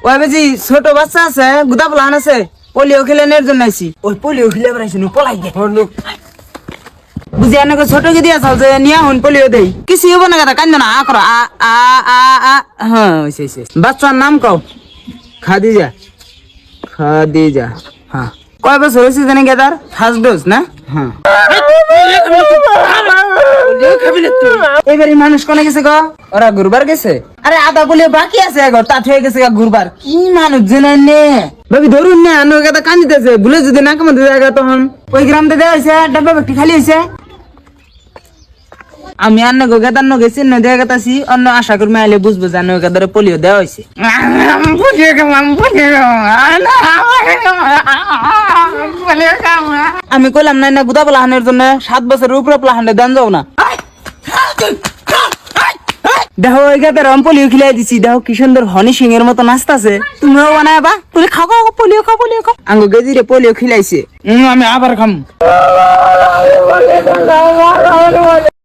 ওই বেজি ছোট বাচ্চা আছে গুদা প্লান আছে পোলিও খেলানোর জন্য আইছি ওই পোলিও খেলে বেড়াইছি পলাই গে বুঝি এনেকে ছোট কে দিয়া চাও যে নিয়া হন পোলিও দেই কিছু হবো না কথা কান্দ না আ করো আ আ আ আ হ্যাঁ বাচ্চার নাম কও খাদিজা খাদিজা হ্যাঁ কয় বছর হয়েছে জানি গে তার ফার্স্ট ডোজ না হ্যাঁ এবারে মানুষ কোনে গেছে গো ওরা ঘুরবার গেছে আরে আদা বলে বাকি আছে ঘর তা হয়ে গেছে ঘুরবার কি মানুষ জেনে নে ভাবি ধরুন না আনো কথা কান্দিতেছে ভুলে যদি না কামাতে জায়গা তখন ওই গ্রামতে দেওয়া হয়েছে ডাব্বা ব্যক্তি খালি হয়েছে আমি অন্য গেদার ন গেছি ন দেখা গেতাছি অন্য আশা কর্মী আইলে বুঝবো যে অন্য গেদারে পোলিও দেওয়া হয়েছে আমি কইলাম না না গুদা প্লাহানের জন্য 7 বছরের উপরে প্লাহানে দেন যাও না দেখো ওই গেদার পোলিও খিলাই দিছি দেখো কি সুন্দর হনি সিং এর মতো নাচতাছে তুমিও বানাবা তুমি খাও পোলিও খাও আঙ্গো গেদিরে পোলিও খিলাইছে আমি আবার খাম